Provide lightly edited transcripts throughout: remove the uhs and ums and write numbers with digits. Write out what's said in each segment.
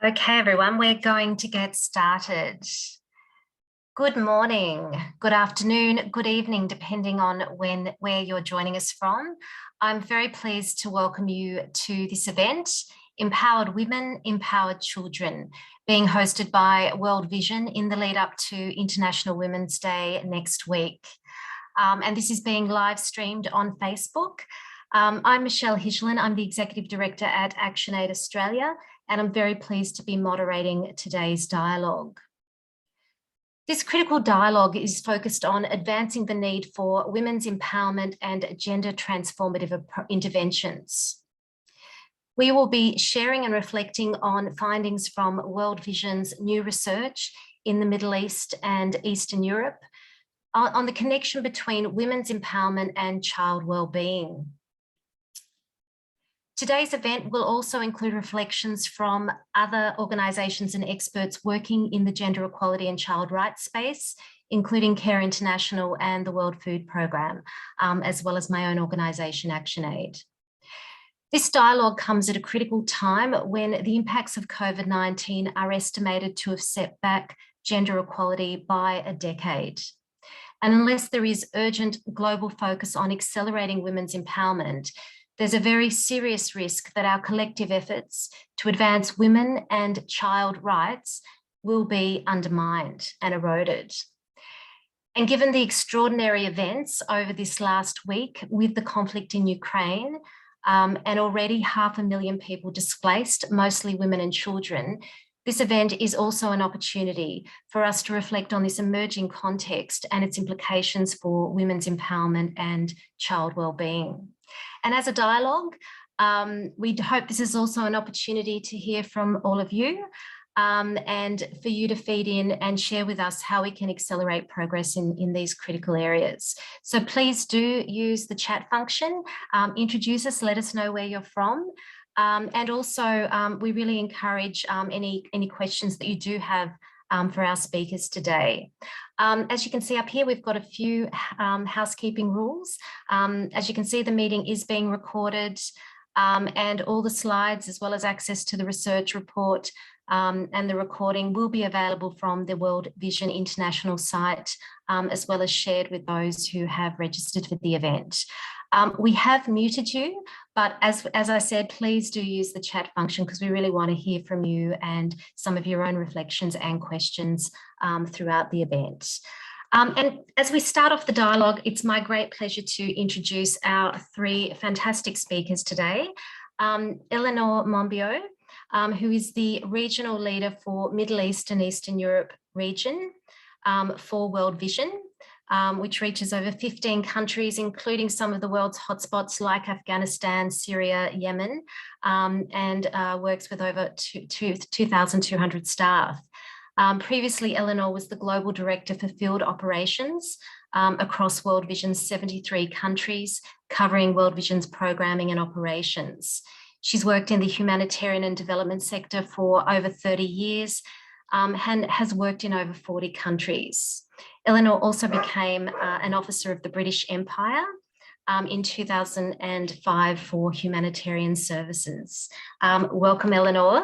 Okay, everyone, we're going to get started. Good morning, good afternoon, good evening, depending on where you're joining us from. I'm very pleased to welcome you to this event, Empowered Women, Empowered Children, being hosted by World Vision in the lead up to International Women's Day next week. And this is being live streamed on Facebook. I'm Michelle Higelin. I'm the Executive Director at ActionAid Australia, and I'm very pleased to be moderating today's dialogue. This critical dialogue is focused on advancing the need for women's empowerment and gender transformative interventions. We will be sharing and reflecting on findings from World Vision's new research in the Middle East and Eastern Europe on the connection between women's empowerment and child well-being. Today's event will also include reflections from other organisations and experts working in the gender equality and child rights space, including Care International and the World Food Programme, as well as my own organisation, ActionAid. This dialogue comes at a critical time when the impacts of COVID-19 are estimated to have set back gender equality by a decade. And unless there is urgent global focus on accelerating women's empowerment, there's a very serious risk that our collective efforts to advance women and child rights will be undermined and eroded. And given the extraordinary events over this last week with the conflict in Ukraine, and already 500,000 people displaced, mostly women and children, this event is also an opportunity for us to reflect on this emerging context and its implications for women's empowerment and child well-being. And as a dialogue, we hope this is also an opportunity to hear from all of you and for you to feed in and share with us how we can accelerate progress in these critical areas. So please do use the chat function, introduce us, let us know where you're from. And also, we really encourage any questions that you do have for our speakers today. As you can see up here, we've got a few housekeeping rules. As you can see, the meeting is being recorded and all the slides, as well as access to the research report and the recording, will be available from the World Vision International site, as well as shared with those who have registered for the event. We have muted you, but as I said, please do use the chat function because we really want to hear from you and some of your own reflections and questions throughout the event. And as we start off the dialogue, it's my great pleasure to introduce our three fantastic speakers today. Eleanor Monbiot, who is the regional leader for Middle East and Eastern Europe region for World Vision, which reaches over 15 countries, including some of the world's hotspots like Afghanistan, Syria, Yemen, and works with over 2,200 staff. Previously, Eleanor was the Global Director for Field Operations across World Vision's 73 countries, covering World Vision's programming and operations. She's worked in the humanitarian and development sector for over 30 years and has worked in over 40 countries. Eleanor also became an officer of the British Empire in 2005 for humanitarian services. Welcome, Eleanor,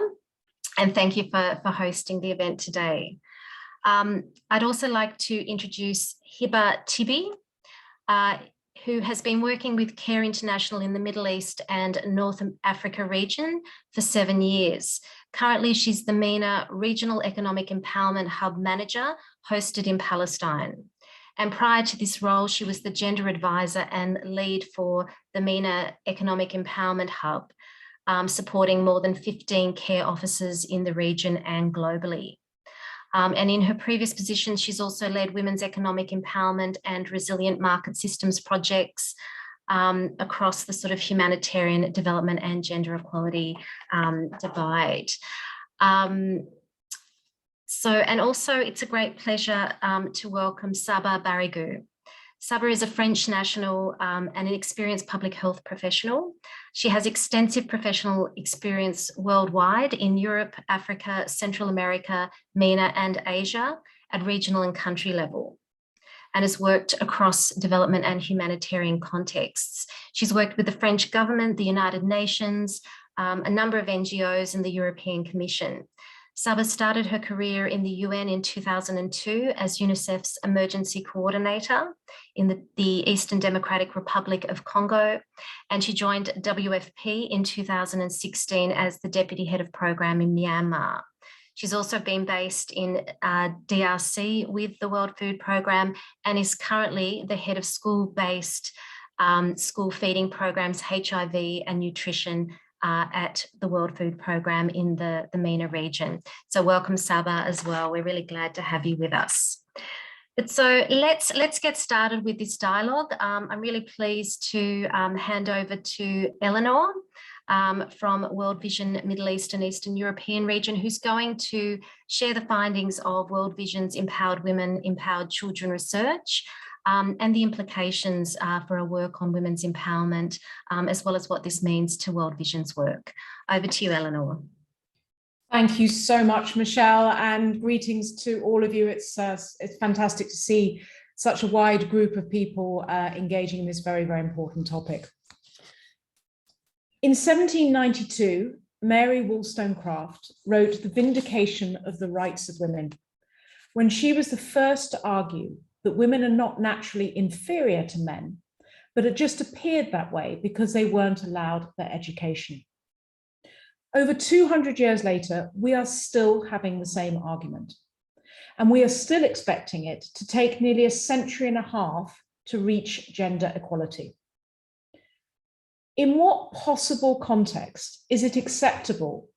and thank you for hosting the event today. I'd also like to introduce Hiba Tibi, who has been working with Care International in the Middle East and North Africa region for 7 years. Currently, she's the MENA Regional Economic Empowerment Hub Manager, hosted in Palestine. And prior to this role, she was the Gender Advisor and lead for the MENA Economic Empowerment Hub, supporting more than 15 care officers in the region and globally. And in her previous position, she's also led women's economic empowerment and resilient market systems projects across the sort of humanitarian development and gender equality divide. And also it's a great pleasure to welcome Saba Barigou. Saba is a French national and an experienced public health professional. She has extensive professional experience worldwide in Europe, Africa, Central America, MENA and Asia at regional and country level, and has worked across development and humanitarian contexts. She's worked with the French government, the United Nations, a number of NGOs and the European Commission. Saba started her career in the UN in 2002 as UNICEF's emergency coordinator in the Eastern Democratic Republic of Congo, and she joined WFP in 2016 as the deputy head of program in Myanmar. She's also been based in DRC with the World Food Programme and is currently the head of school-based school feeding programs, HIV and nutrition at the World Food Programme in the MENA region. So welcome, Saba, as well. We're really glad to have you with us. But so let's get started with this dialogue. I'm really pleased to hand over to Eleanor from World Vision Middle East and Eastern European region, who's going to share the findings of World Vision's Empowered Women, Empowered Children research and the implications for our work on women's empowerment, as well as what this means to World Vision's work. Over to you, Eleanor. Thank you so much, Michelle, and greetings to all of you. It's fantastic to see such a wide group of people engaging in this very, very important topic. In 1792, Mary Wollstonecraft wrote The Vindication of the Rights of Women, when she was the first to argue that women are not naturally inferior to men, but it just appeared that way because they weren't allowed their education. Over 200 years later, we are still having the same argument, and we are still expecting it to take nearly a century and a half to reach gender equality. In what possible context is it acceptable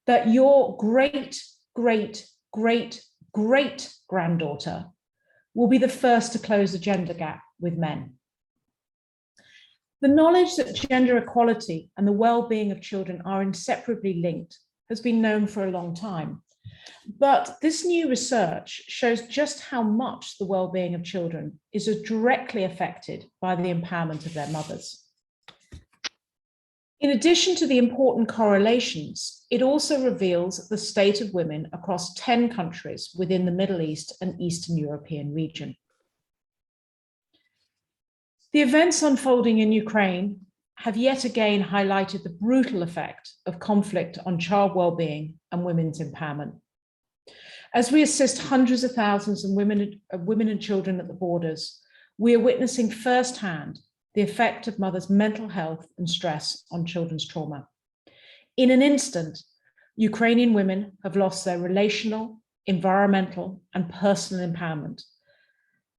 that your great, great, great, great granddaughter will be the first to close the gender gap with men? The knowledge that gender equality and the well-being of children are inseparably linked has been known for a long time. But this new research shows just how much the well-being of children is directly affected by the empowerment of their mothers. In addition to the important correlations, it also reveals the state of women across 10 countries within the Middle East and Eastern European region. The events unfolding in Ukraine have yet again highlighted the brutal effect of conflict on child well-being and women's empowerment. As we assist hundreds of thousands of women and children at the borders, we are witnessing firsthand the effect of mothers' mental health and stress on children's trauma. In an instant, Ukrainian women have lost their relational, environmental, and personal empowerment,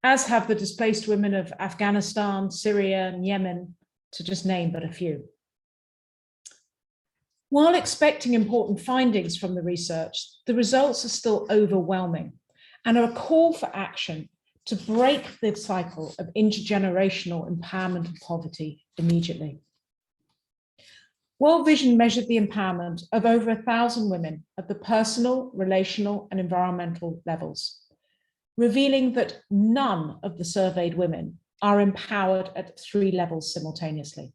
as have the displaced women of Afghanistan, Syria, and Yemen, to just name but a few. While expecting important findings from the research, the results are still overwhelming and are a call for action to break the cycle of intergenerational empowerment and poverty immediately. World Vision measured the empowerment of over 1,000 women at the personal, relational, and environmental levels, revealing that none of the surveyed women are empowered at 3 levels simultaneously.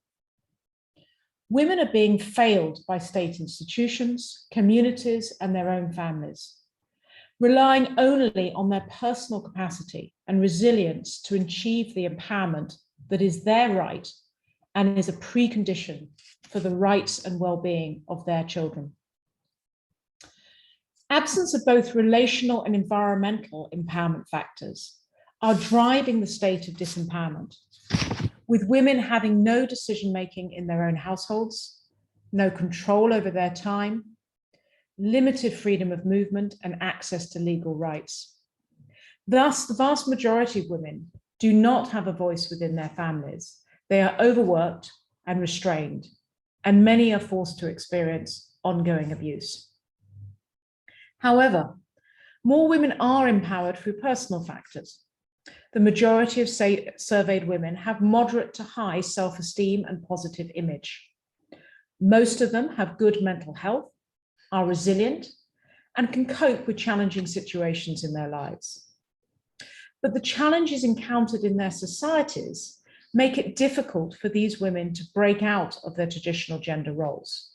Women are being failed by state institutions, communities, and their own families, relying only on their personal capacity and resilience to achieve the empowerment that is their right and is a precondition for the rights and well-being of their children. Absence of both relational and environmental empowerment factors are driving the state of disempowerment, with women having no decision-making in their own households, no control over their time, limited freedom of movement and access to legal rights. Thus, the vast majority of women do not have a voice within their families. They are overworked and restrained, and many are forced to experience ongoing abuse. However, more women are empowered through personal factors. The majority of surveyed women have moderate to high self-esteem and positive image. Most of them have good mental health, are resilient, and can cope with challenging situations in their lives. But the challenges encountered in their societies make it difficult for these women to break out of their traditional gender roles.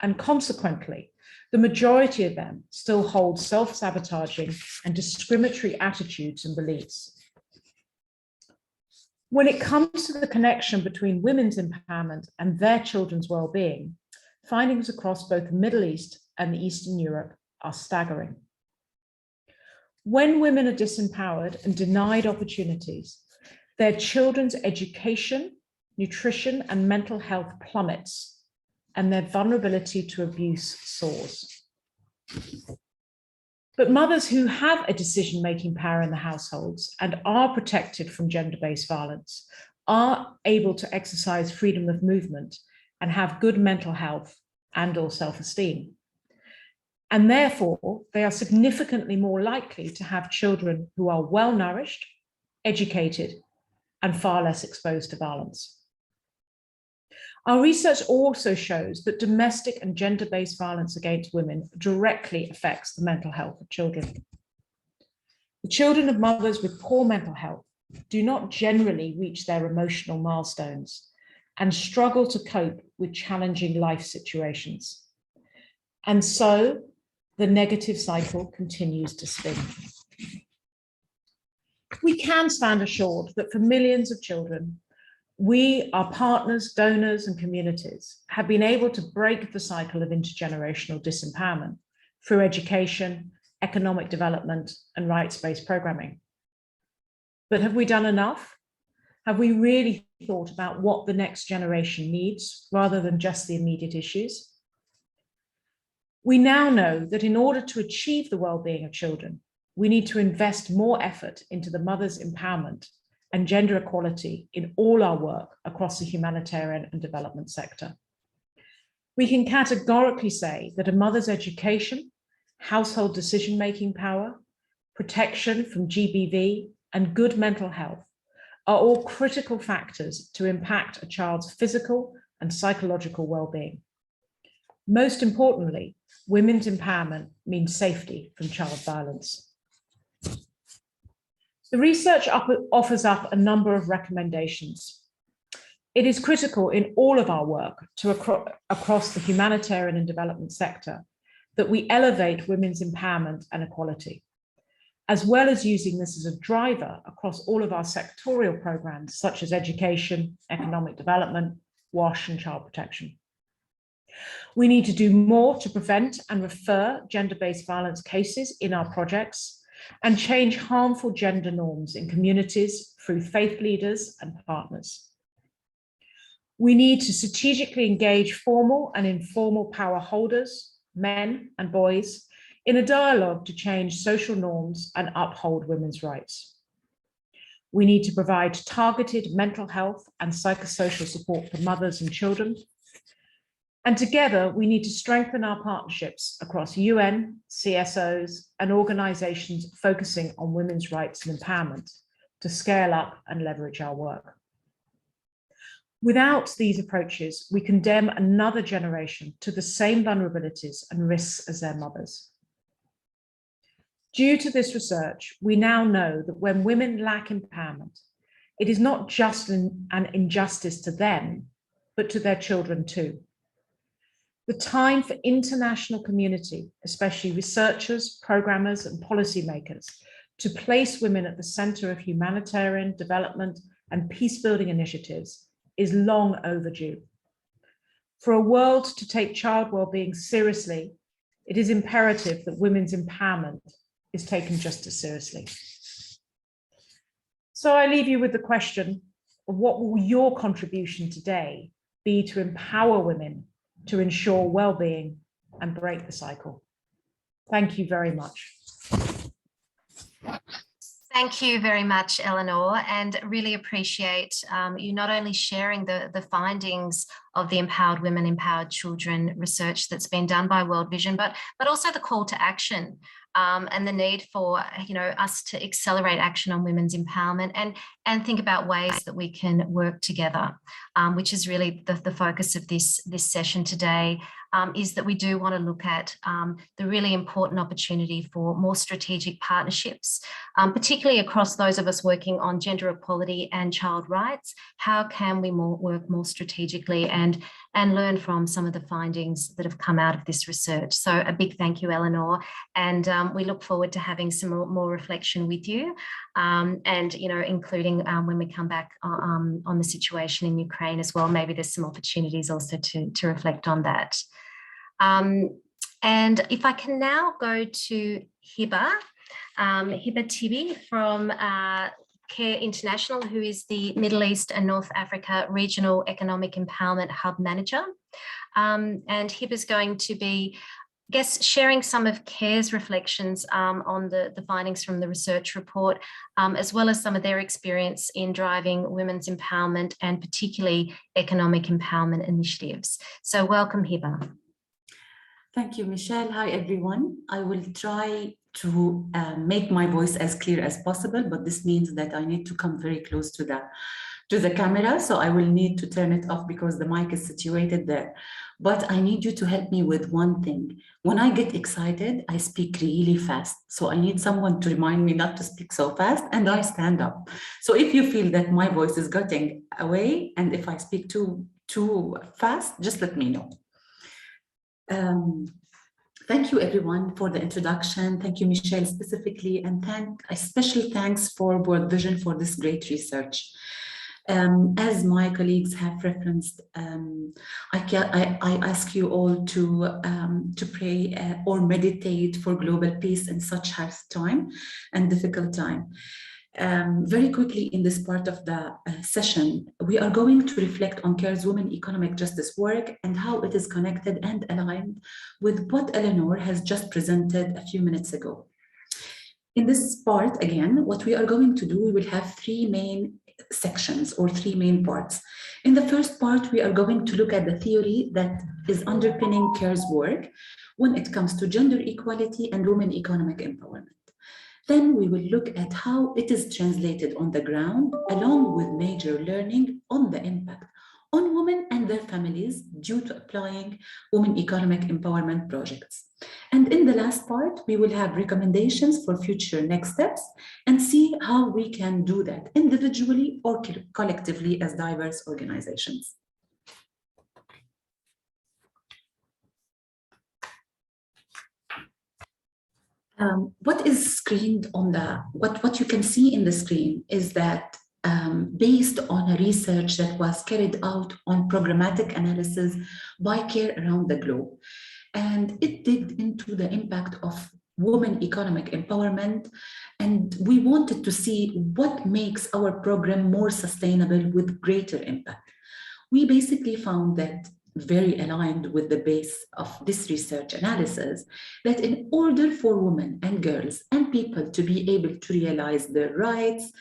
And consequently, the majority of them still hold self-sabotaging and discriminatory attitudes and beliefs. When it comes to the connection between women's empowerment and their children's well-being, findings across both the Middle East and Eastern Europe are staggering. When women are disempowered and denied opportunities, their children's education, nutrition, and mental health plummets, and their vulnerability to abuse soars. But mothers who have a decision-making power in the households and are protected from gender-based violence are able to exercise freedom of movement and have good mental health and/or self-esteem. And therefore, they are significantly more likely to have children who are well-nourished, educated, and far less exposed to violence. Our research also shows that domestic and gender-based violence against women directly affects the mental health of children. The children of mothers with poor mental health do not generally reach their emotional milestones and struggle to cope with challenging life situations. And so the negative cycle continues to spin. We can stand assured that for millions of children, we, our partners, donors, and communities have been able to break the cycle of intergenerational disempowerment through education, economic development, and rights-based programming. But have we done enough? Have we really thought about what the next generation needs rather than just the immediate issues? We now know that in order to achieve the well-being of children, we need to invest more effort into the mother's empowerment and gender equality in all our work across the humanitarian and development sector. We can categorically say that a mother's education, household decision-making power, protection from GBV, and good mental health are all critical factors to impact a child's physical and psychological well-being. Most importantly, women's empowerment means safety from child violence. The research offers up a number of recommendations. It is critical in all of our work across the humanitarian and development sector that we elevate women's empowerment and equality, as well as using this as a driver across all of our sectorial programs, such as education, economic development, WASH, and child protection. We need to do more to prevent and refer gender-based violence cases in our projects and change harmful gender norms in communities through faith leaders and partners. We need to strategically engage formal and informal power holders, men and boys, in a dialogue to change social norms and uphold women's rights. We need to provide targeted mental health and psychosocial support for mothers and children. And together, we need to strengthen our partnerships across UN, CSOs, and organizations focusing on women's rights and empowerment to scale up and leverage our work. Without these approaches, we condemn another generation to the same vulnerabilities and risks as their mothers. Due to this research, we now know that when women lack empowerment, it is not just an injustice to them, but to their children too. The time for international community, especially researchers, programmers, and policymakers, to place women at the center of humanitarian development and peace-building initiatives is long overdue. For a world to take child well-being seriously, it is imperative that women's empowerment is taken just as seriously. So I leave you with the question of what will your contribution today be to empower women to ensure well-being and break the cycle. Thank you very much. Thank you very much, Eleanor, and really appreciate you not only sharing the findings of the Empowered Women, Empowered Children research that's been done by World Vision, but also the call to action and the need for us to accelerate action on women's empowerment and think about ways that we can work together, which is really the focus of this session today. Is that we do want to look at the really important opportunity for more strategic partnerships, particularly across those of us working on gender equality and child rights. How can we work more strategically and learn from some of the findings that have come out of this research? So a big thank you, Eleanor, and we look forward to having some more reflection with you, and including when we come back on the situation in Ukraine as well. Maybe there's some opportunities also to reflect on that. And if I can now go to Hiba, Hiba Tibi from CARE International, who is the Middle East and North Africa Regional Economic Empowerment Hub Manager. And Hiba is going to be, I guess, sharing some of CARE's reflections on the findings from the research report, as well as some of their experience in driving women's empowerment and particularly economic empowerment initiatives. So welcome, Hiba. Thank you, Michelle. Hi, everyone. I will try to make my voice as clear as possible, but this means that I need to come very close to the camera, so I will need to turn it off because the mic is situated there. But I need you to help me with one thing. When I get excited, I speak really fast. So I need someone to remind me not to speak so fast, and I stand up. So if you feel that my voice is getting away, and if I speak too fast, just let me know. Thank you, everyone, for the introduction. Thank you, Michelle, specifically, and a special thanks for World Vision for this great research. As my colleagues have referenced, I ask you all to pray or meditate for global peace in such hard time and difficult time. Very quickly in this part of the session, we are going to reflect on CARE's women economic justice work and how it is connected and aligned with what Eleanor has just presented a few minutes ago. In this part, again, what we are going to do, we will have three main sections or three main parts. In the first part, we are going to look at the theory that is underpinning CARE's work when it comes to gender equality and women economic empowerment. Then we will look at how it is translated on the ground, along with major learning on the impact on women and their families due to applying women economic empowerment projects. And in the last part, we will have recommendations for future next steps and see how we can do that individually or collectively as diverse organizations. What is screened on what you can see in the screen is that based on a research that was carried out on programmatic analysis by CARE around the globe. And it digged into the impact of women economic empowerment. And we wanted to see what makes our program more sustainable with greater impact. We basically found that, very aligned with the base of this research analysis, that in order for women and girls and people to be able to realize their rights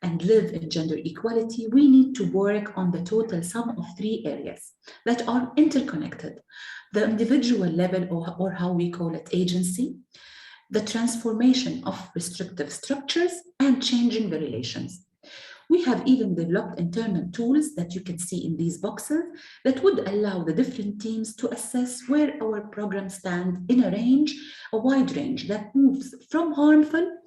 and live in gender equality, we need to work on the total sum of three areas that are interconnected: the individual level, or how we call it agency, the transformation of restrictive structures, and changing the relations. We have even developed internal tools that you can see in these boxes that would allow the different teams to assess where our programs stand in a wide range that moves from harmful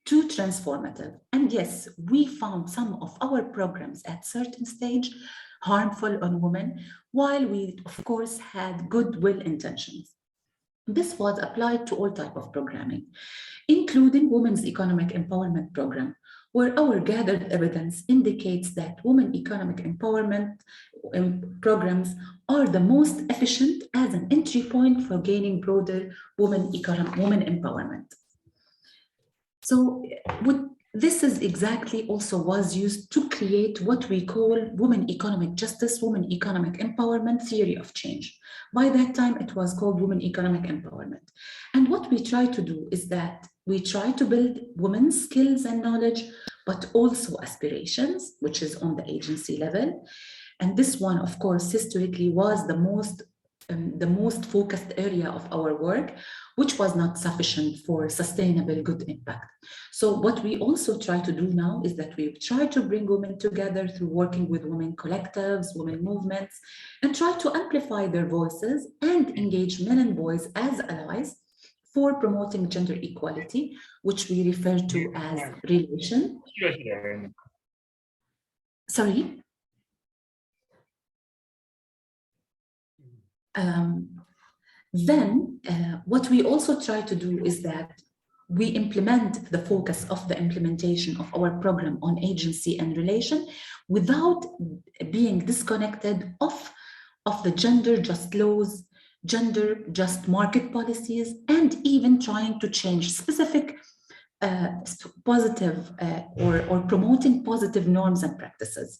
to transformative. And yes, we found some of our programs at certain stage harmful on women, while we, of course, had goodwill intentions. This was applied to all types of programming, including Women's Economic Empowerment Program, where our gathered evidence indicates that women economic empowerment programs are the most efficient as an entry point for gaining broader women empowerment. So this is exactly also was used to create what we call women economic justice, women economic empowerment theory of change. By that time, it was called women economic empowerment. And what we try to do is that we try to build women's skills and knowledge, but also aspirations, which is on the agency level. And this one, of course, historically was the most focused area of our work, which was not sufficient for sustainable good impact. So what we also try to do now is that we try to bring women together through working with women collectives, women movements, and try to amplify their voices and engage men and boys as allies for promoting gender equality, which we refer to as relation. Sorry? Then what we also try to do is that we implement the focus of the implementation of our program on agency and relation without being disconnected of the gender just laws, gender just market policies, and even trying to change specific positive or promoting positive norms and practices.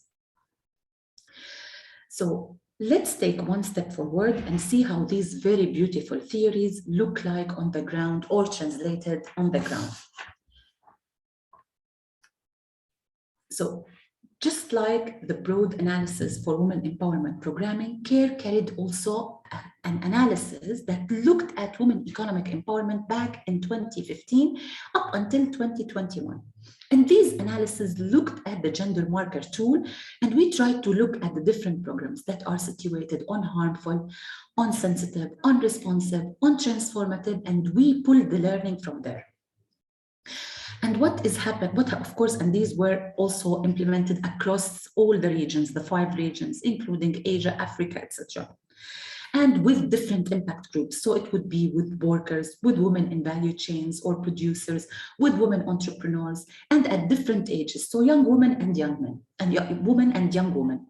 So let's take one step forward and see how these very beautiful theories look like on the ground or translated on the ground. So just like the broad analysis for women empowerment programming, CARE carried also an analysis that looked at women economic empowerment back in 2015 up until 2021. And these analyses looked at the gender marker tool, and we tried to look at the different programs that are situated on harmful, on sensitive, on responsive, on transformative, and we pulled the learning from there. And what is happening, of course, and these were also implemented across all the regions, the 5 regions, including Asia, Africa, etc. And with different impact groups. So it would be with workers, with women in value chains or producers, with women entrepreneurs, and at different ages. So young women and young men, and women and young women.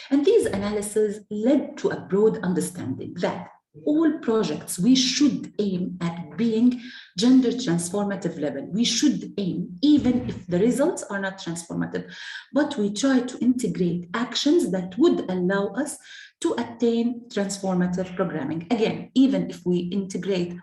And these analyses led to a broad understanding that all projects, we should aim at being gender transformative level. We should aim, even if the results are not transformative, but we try to integrate actions that would allow us to attain transformative programming. Again, even if we integrate,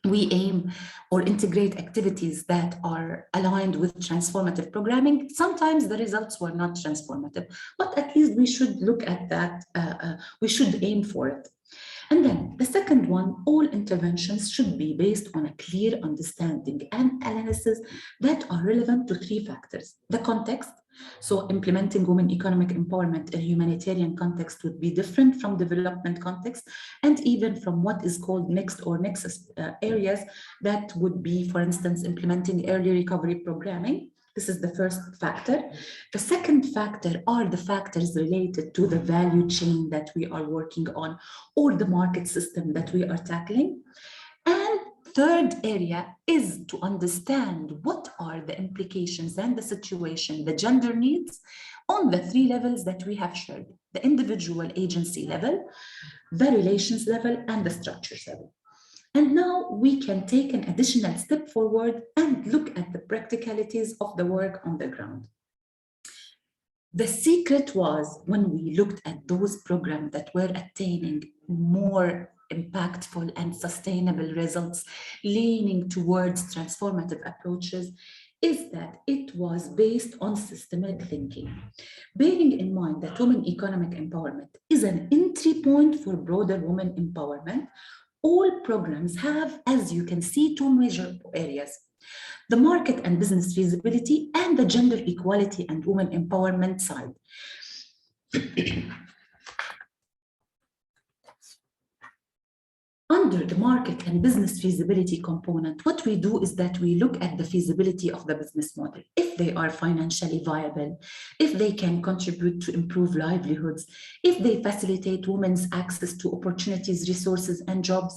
we aim or integrate activities that are aligned with transformative programming, sometimes the results were not transformative, but at least we should look at that, we should aim for it. And then the second one, all interventions should be based on a clear understanding and analysis that are relevant to 3 factors: the context. So implementing women economic empowerment in a humanitarian context would be different from development context, and even from what is called mixed or nexus areas that would be, for instance, implementing early recovery programming. This is the first factor. The second factor are the factors related to the value chain that we are working on or the market system that we are tackling. And third area is to understand what are the implications and the situation, the gender needs on the 3 levels that we have shared: the individual agency level, the relations level, and the structures level. And now we can take an additional step forward and look at the practicalities of the work on the ground. The secret was when we looked at those programs that were attaining more impactful and sustainable results, leaning towards transformative approaches, is that it was based on systemic thinking. Bearing in mind that women economic empowerment is an entry point for broader women empowerment, all programs have, as you can see, 2 major areas: the market and business feasibility and the gender equality and women empowerment side. Under the market and business feasibility component, what we do is that we look at the feasibility of the business model. If they are financially viable, if they can contribute to improve livelihoods, if they facilitate women's access to opportunities, resources, and jobs.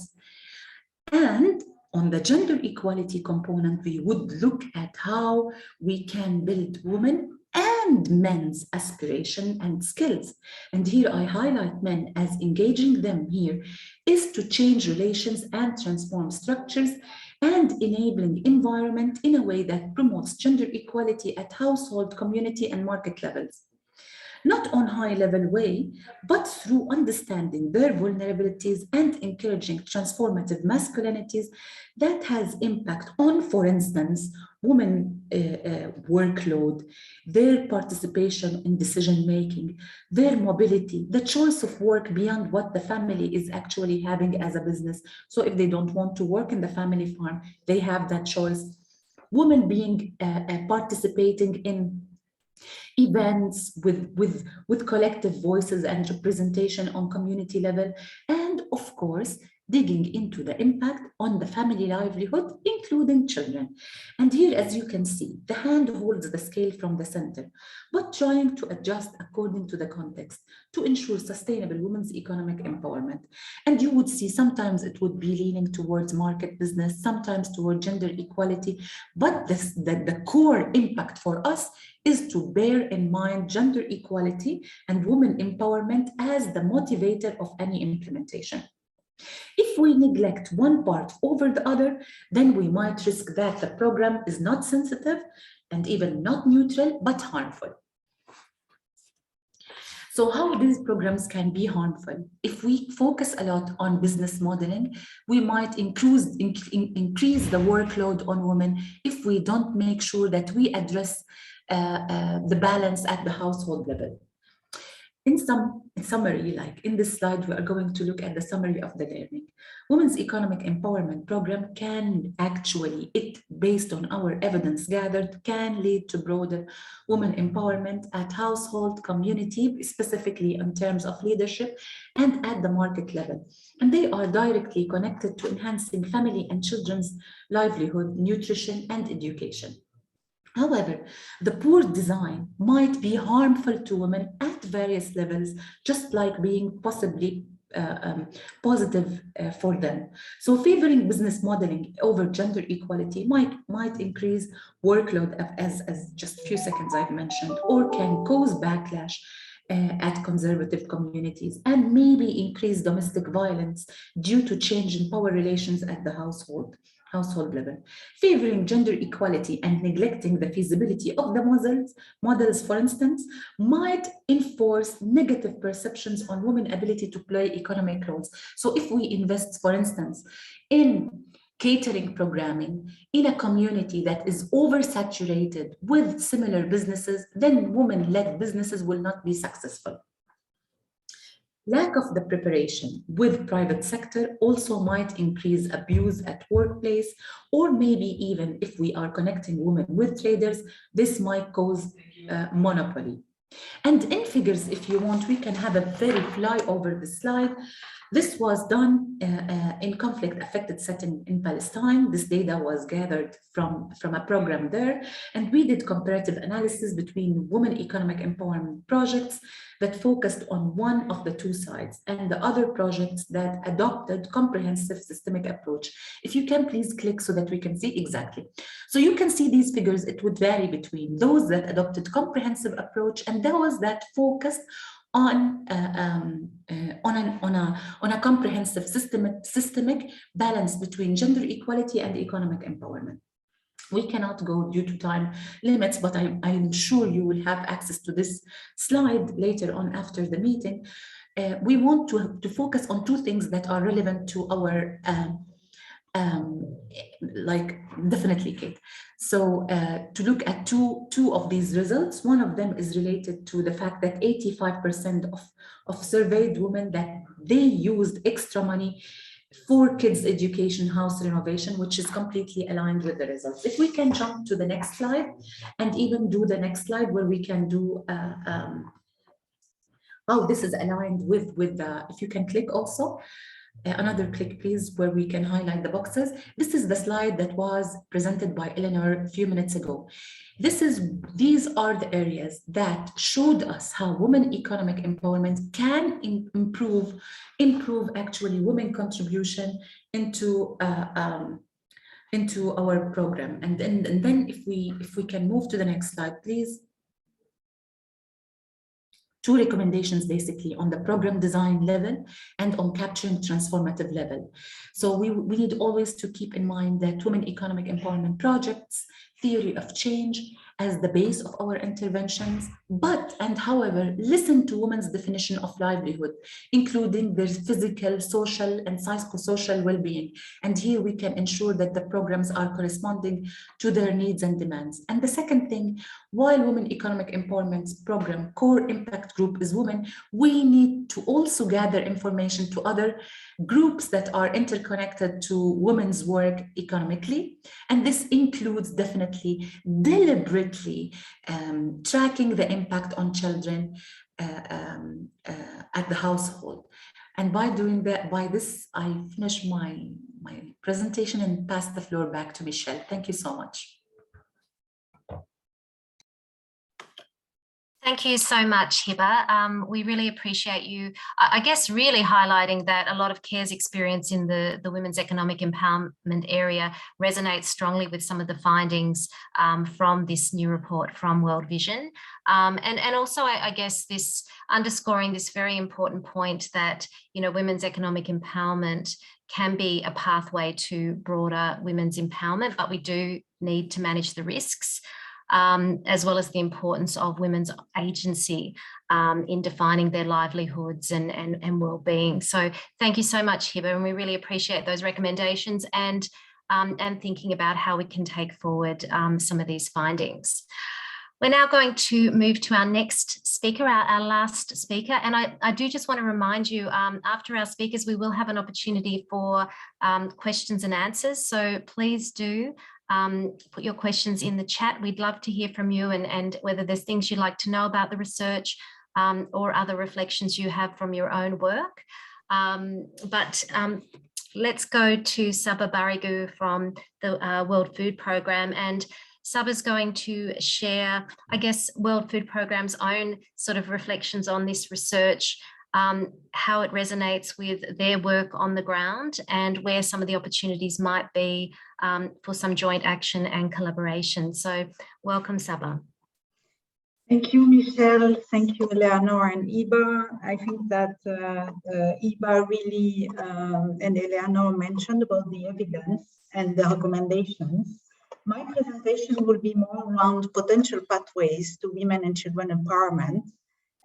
And on the gender equality component, we would look at how we can build women and men's aspiration and skills. And here I highlight men, as engaging them here is to change relations and transform structures and enabling environment in a way that promotes gender equality at household, community, and market levels. Not on high-level way, but through understanding their vulnerabilities and encouraging transformative masculinities that has impact on, for instance, women workload, their participation in decision-making, their mobility, the choice of work beyond what the family is actually having as a business. So if they don't want to work in the family farm, they have that choice. Women being participating in events with collective voices and representation on community level, and of course, digging into the impact on the family livelihood, including children. And here, as you can see, the hand holds the scale from the center, but trying to adjust according to the context to ensure sustainable women's economic empowerment. And you would see sometimes it would be leaning towards market business, sometimes toward gender equality, but the core impact for us is to bear in mind gender equality and women empowerment as the motivator of any implementation. If we neglect one part over the other, then we might risk that the program is not sensitive and even not neutral, but harmful. So how these programs can be harmful? If we focus a lot on business modeling, we might increase the workload on women if we don't make sure that we address the balance at the household level. In summary, like in this slide, we are going to look at the summary of the learning. Women's Economic Empowerment Program can actually, based on our evidence gathered, can lead to broader women empowerment at household, community, specifically in terms of leadership and at the market level. And they are directly connected to enhancing family and children's livelihood, nutrition, and education. However, the poor design might be harmful to women at various levels, just like being possibly positive for them. So favoring business modeling over gender equality might increase workload, as just a few seconds I've mentioned, or can cause backlash at conservative communities, and maybe increase domestic violence due to change in power relations at the household level. Favoring gender equality and neglecting the feasibility of the models, for instance, might enforce negative perceptions on women's ability to play economic roles. So if we invest, for instance, in catering programming in a community that is oversaturated with similar businesses, then women-led businesses will not be successful. Lack of the preparation with private sector also might increase abuse at workplace, or maybe even if we are connecting women with traders, this might cause monopoly. And in figures, if you want, we can have a very fly over the slide. This was done in conflict-affected setting in Palestine. This data was gathered from a program there, and we did comparative analysis between women economic empowerment projects that focused on one of the two sides and the other projects that adopted comprehensive systemic approach. If you can please click so that we can see exactly. So you can see these figures, it would vary between those that adopted comprehensive approach and those that focused on a comprehensive systemic balance between gender equality and economic empowerment. We cannot go due to time limits, but I'm sure you will have access to this slide later on after the meeting. We want to focus on two things that are relevant to our definitely, Kate. So to look at two of these results, one of them is related to the fact that 85% of surveyed women that they used extra money for kids' education, house renovation, which is completely aligned with the results. If we can jump to the next slide and even do the next slide where we can do, this is aligned with the, if you can click also. Another click, please, where we can highlight the boxes. This is the slide that was presented by Eleanor a few minutes ago. These are the areas that showed us how women economic empowerment can improve actually women contribution into our program. And then if we can move to the next slide, please. Two recommendations basically on the program design level and on capturing transformative level. So we need always to keep in mind that women economic empowerment projects, theory of change as the base of our interventions, however, listen to women's definition of livelihood, including their physical, social, and psychosocial well-being. And here we can ensure that the programs are corresponding to their needs and demands. And the second thing, while Women Economic Empowerment Program core impact group is women, we need to also gather information to other groups that are interconnected to women's work economically. And this includes definitely deliberately tracking the impact on children at the household. And by doing that, by this, I finish my presentation and pass the floor back to Michelle. Thank you so much. Thank you so much, Hiba. We really appreciate you, I guess, really highlighting that a lot of CARE's experience in the women's economic empowerment area resonates strongly with some of the findings from this new report from World Vision. And also, I guess, this underscoring this very important point that, you know, women's economic empowerment can be a pathway to broader women's empowerment, but we do need to manage the risks. As well as the importance of women's agency in defining their livelihoods and well-being. So thank you so much, Hiba, and we really appreciate those recommendations and thinking about how we can take forward some of these findings. We're now going to move to our next speaker, our last speaker. And I do just want to remind you, after our speakers, we will have an opportunity for questions and answers. So please do put your questions in the chat. We'd love to hear from you and whether there's things you'd like to know about the research or other reflections you have from your own work. Let's go to Saba Barigu from the World Food Programme, and Saba's going to share, I guess, World Food Programme's own sort of reflections on this research, how it resonates with their work on the ground and where some of the opportunities might be for some joint action and collaboration. So welcome, Saba. Thank you, Michelle. Thank you, Eleanor and Hiba. I think that Hiba really and Eleanor mentioned about the evidence and the recommendations. My presentation will be more around potential pathways to women and children empowerment,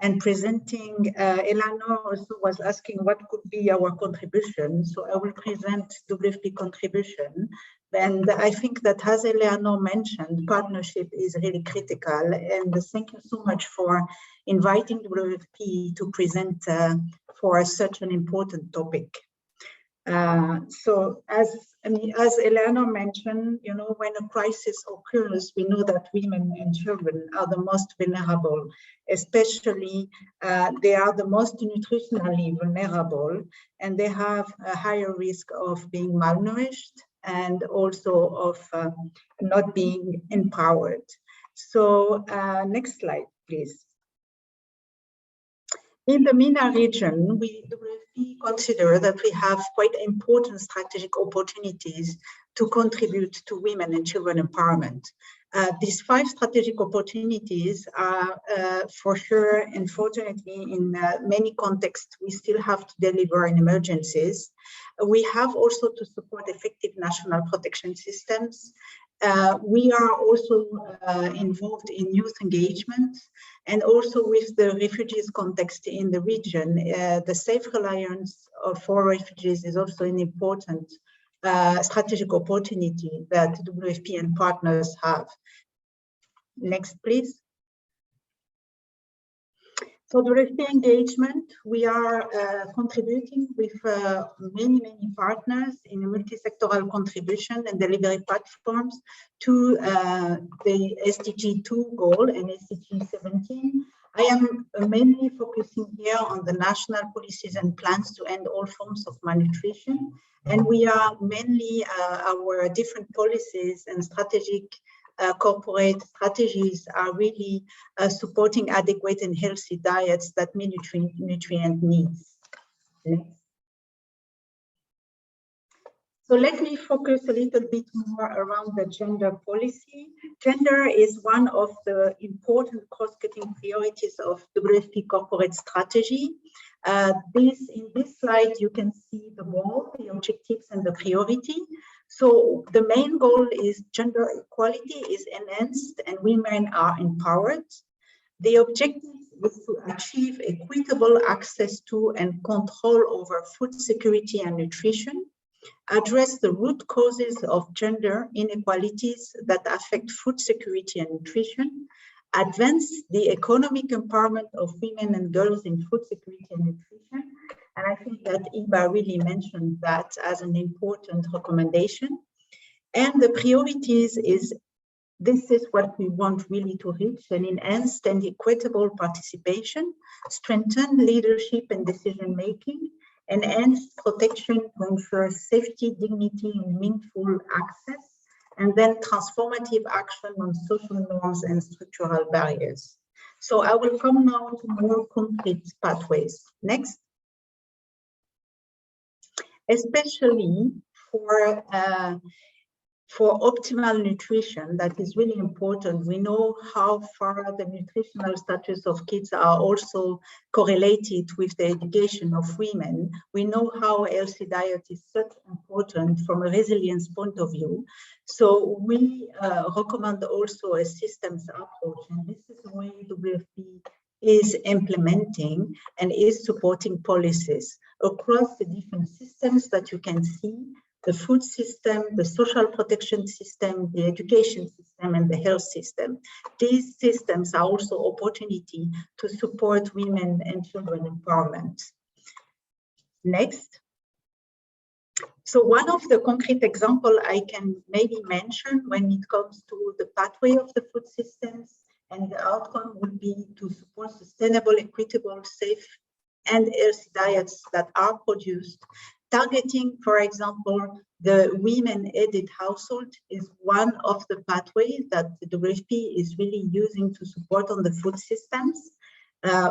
and presenting, Eleanor also was asking what could be our contribution. So I will present WFP contribution. And I think that, as Eleanor mentioned, partnership is really critical. And thank you so much for inviting WFP to present for such an important topic. So as Eleanor mentioned, you know, when a crisis occurs, we know that women and children are the most vulnerable, especially they are the most nutritionally vulnerable, and they have a higher risk of being malnourished and also of not being empowered. So next slide, please. In the MENA region, we consider that we have quite important strategic opportunities to contribute to women and children empowerment. These 5 strategic opportunities are for sure, unfortunately, in many contexts, we still have to deliver in emergencies. We have also to support effective national protection systems. We are also involved in youth engagement, and also with the refugees context in the region. The safe reliance for refugees is also an important strategic opportunity that WFP and partners have. Next, please. So WFP engagement, we are contributing with many partners in multi-sectoral contribution and delivery platforms to the SDG 2 goal and SDG 17. I am mainly focusing here on the national policies and plans to end all forms of malnutrition. And we are mainly our different policies and strategic corporate strategies are really supporting adequate and healthy diets that meet nutrient needs. Next. So let me focus a little bit more around the gender policy. Gender is one of the important cross-cutting priorities of WFP corporate strategy. In this slide, you can see the goal, the objectives, and the priority. So the main goal is gender equality is enhanced and women are empowered. The objective is to achieve equitable access to and control over food security and nutrition, address the root causes of gender inequalities that affect food security and nutrition, advance the economic empowerment of women and girls in food security and nutrition. And I think that Hiba really mentioned that as an important recommendation. And the priorities is, this is what we want really to reach: an enhanced and equitable participation, strengthen leadership and decision-making, enhanced protection to ensure safety, dignity, and meaningful access, and then transformative action on social norms and structural barriers. So I will come now to more concrete pathways. Next. Especially for optimal nutrition, that is really important. We know how far the nutritional status of kids are also correlated with the education of women. We know how healthy diet is such important from a resilience point of view. So we recommend also a systems approach, and this is the way WFP is implementing and is supporting policies across the different systems that you can see: the food system, the social protection system, the education system, and the health system. These systems are also opportunity to support women and children empowerment. Next. So one of the concrete examples I can maybe mention when it comes to the pathway of the food systems, and the outcome would be to support sustainable, equitable, safe, and healthy diets that are produced. Targeting, for example, the women-headed household is one of the pathways that the WFP is really using to support on the food systems.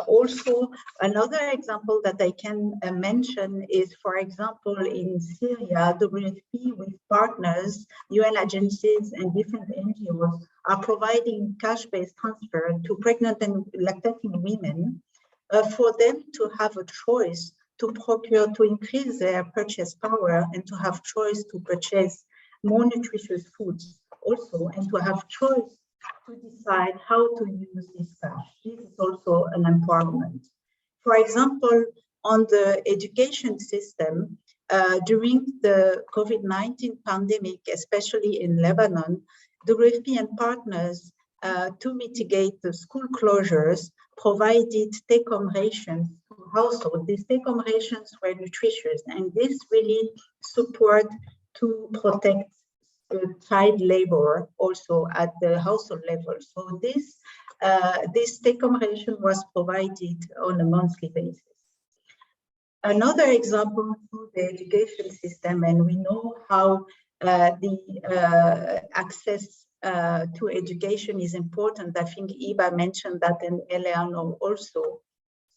Also, another example that I can mention is, for example, in Syria, WFP with partners, UN agencies, and different NGOs are providing cash-based transfer to pregnant and lactating women for them to have a choice to procure, to increase their purchase power, and to have choice to purchase more nutritious foods also, and to have choice to decide how to use this cash. This is also an empowerment. For example, on the education system, during the COVID-19 pandemic, especially in Lebanon, WFP and partners to mitigate the school closures provided take-home rations to households. These take-home rations were nutritious, and this really support to protect child labor also at the household level. So this take-home ration was provided on a monthly basis. Another example through the education system, and we know how the access to education is important. I think Iba mentioned that, and Eleanor also.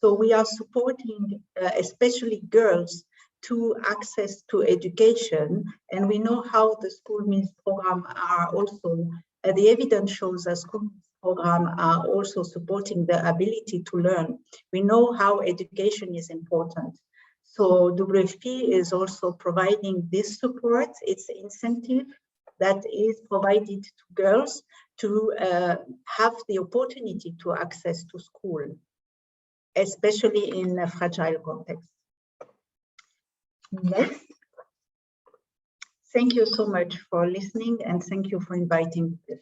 So we are supporting especially girls to access to education, and we know how the school meals program are also, the evidence shows that school meals program are also supporting the ability to learn. We know how education is important. So WFP is also providing this support. It's an incentive that is provided to girls to have the opportunity to access to school, especially in a fragile context. Next. Thank you so much for listening, and thank you for inviting me.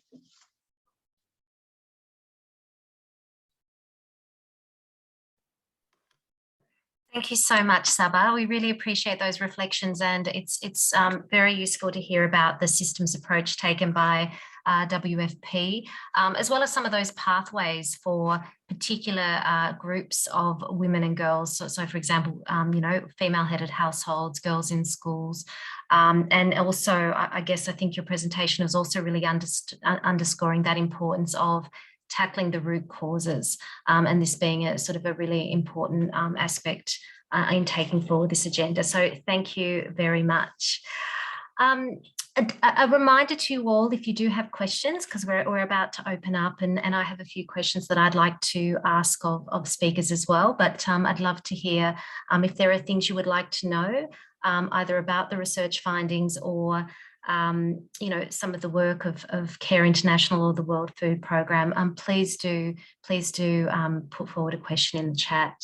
Thank you so much, Saba. We really appreciate those reflections, and it's very useful to hear about the systems approach taken by WFP, as well as some of those pathways for particular groups of women and girls. So for example, you know, female-headed households, girls in schools, and also, I think your presentation is also really underscoring that importance of tackling the root causes, and this being a sort of a really important aspect in taking forward this agenda. So thank you very much. A reminder to you all, if you do have questions, because we're about to open up, and I have a few questions that I'd like to ask of speakers as well, but I'd love to hear if there are things you would like to know, either about the research findings or you know, some of the work of Care International or the World Food Programme. Please do put forward a question in the chat.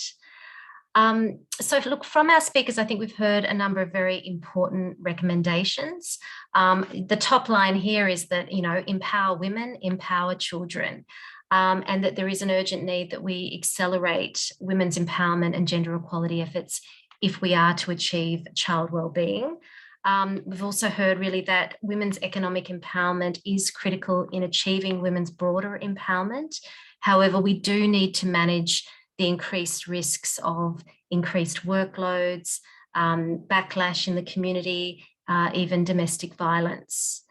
So look, from our speakers, I think we've heard a number of very important recommendations. The top line here is that, you know, empower women, empower children, and that there is an urgent need that we accelerate women's empowerment and gender equality efforts if we are to achieve child well-being. We've also heard really that women's economic empowerment is critical in achieving women's broader empowerment. However, we do need to manage the increased risks of increased workloads, backlash in the community, even domestic violence.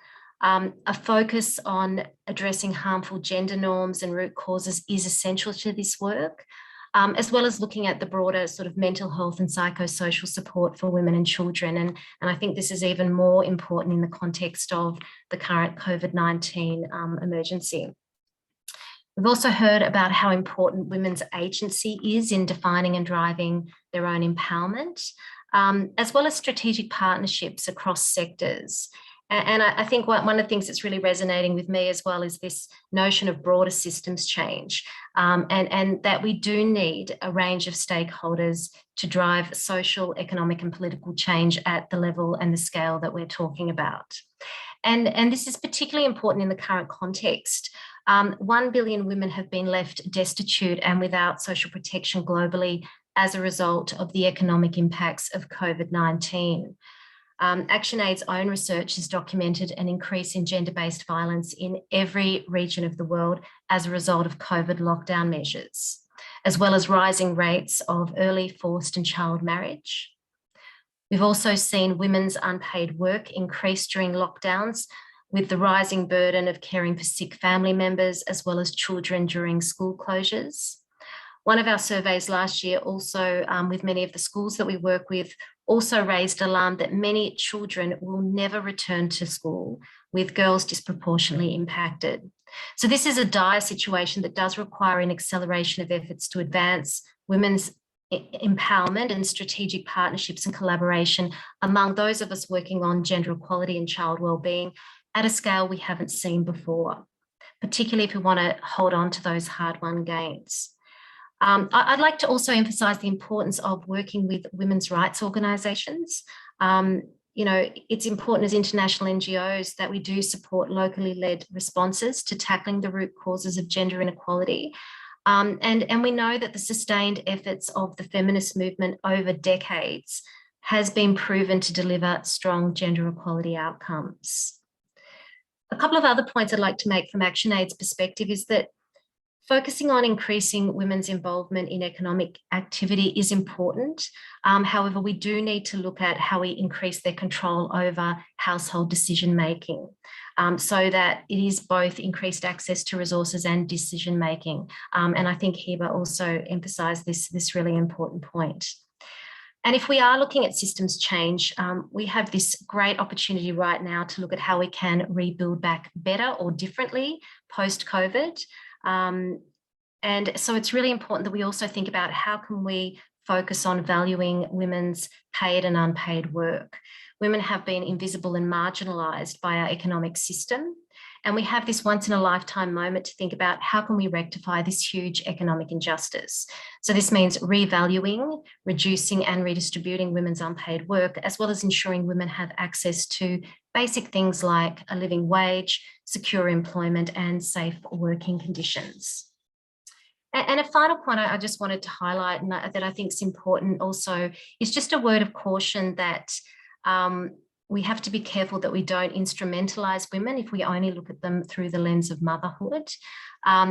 A focus on addressing harmful gender norms and root causes is essential to this work, as well as looking at the broader sort of mental health and psychosocial support for women and children. And I think this is even more important in the context of the current COVID-19 emergency. We've also heard about how important women's agency is in defining and driving their own empowerment, as well as strategic partnerships across sectors. And I think one of the things that's really resonating with me as well is this notion of broader systems change, and that we do need a range of stakeholders to drive social, economic and political change at the level and the scale that we're talking about. And this is particularly important in the current context. 1 billion women have been left destitute and without social protection globally as a result of the economic impacts of COVID-19. ActionAid's own research has documented an increase in gender-based violence in every region of the world as a result of COVID lockdown measures, as well as rising rates of early, forced and child marriage. We've also seen women's unpaid work increase during lockdowns, with the rising burden of caring for sick family members, as well as children during school closures. One of our surveys last year also, with many of the schools that we work with, also raised alarm that many children will never return to school, with girls disproportionately impacted. So this is a dire situation that does require an acceleration of efforts to advance women's empowerment and strategic partnerships and collaboration among those of us working on gender equality and child wellbeing at a scale we haven't seen before, particularly if we want to hold on to those hard-won gains. I'd like to also emphasise the importance of working with women's rights organisations. You know, it's important as international NGOs that we do support locally led responses to tackling the root causes of gender inequality. And we know that the sustained efforts of the feminist movement over decades has been proven to deliver strong gender equality outcomes. A couple of other points I'd like to make from ActionAid's perspective is that focusing on increasing women's involvement in economic activity is important. However, we do need to look at how we increase their control over household decision-making, so that it is both increased access to resources and decision-making. And I think Hiba also emphasised this really important point. And if we are looking at systems change, we have this great opportunity right now to look at how we can rebuild back better or differently post-COVID. And so it's really important that we also think about how can we focus on valuing women's paid and unpaid work. Women have been invisible and marginalised by our economic system. And we have this once in a lifetime moment to think about how can we rectify this huge economic injustice. So this means revaluing, reducing and redistributing women's unpaid work, as well as ensuring women have access to basic things like a living wage, secure employment and safe working conditions. And a final point I just wanted to highlight and that I think is important also is just a word of caution that we have to be careful that we don't instrumentalise women if we only look at them through the lens of motherhood.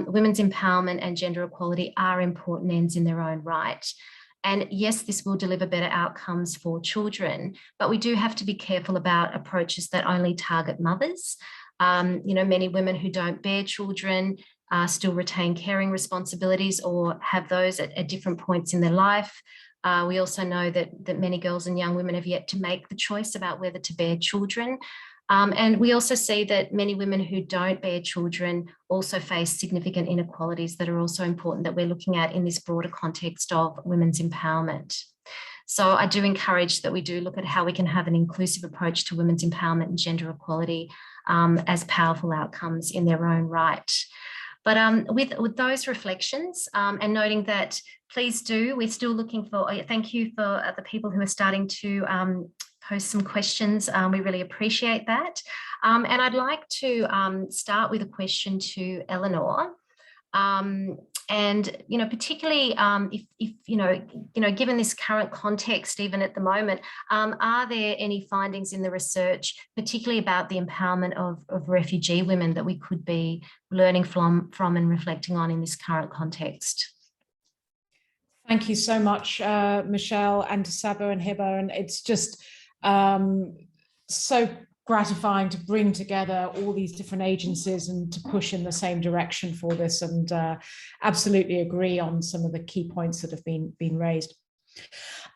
Women's empowerment and gender equality are important ends in their own right. And yes, this will deliver better outcomes for children, but we do have to be careful about approaches that only target mothers. You know, many women who don't bear children still retain caring responsibilities or have those at different points in their life. We also know that many girls and young women have yet to make the choice about whether to bear children. And we also see that many women who don't bear children also face significant inequalities that are also important that we're looking at in this broader context of women's empowerment. So I do encourage that we do look at how we can have an inclusive approach to women's empowerment and gender equality as powerful outcomes in their own right. But with those reflections and noting that, please do, we're still looking for, thank you for the people who are starting to post some questions. We really appreciate that. And I'd like to start with a question to Eleanor. And, you know, particularly if given this current context, even at the moment, are there any findings in the research, particularly about the empowerment of refugee women that we could be learning from and reflecting on in this current context? Thank you so much, Michelle, and to Sabo and Hiba. And it's just so gratifying to bring together all these different agencies and to push in the same direction for this, and absolutely agree on some of the key points that have been raised.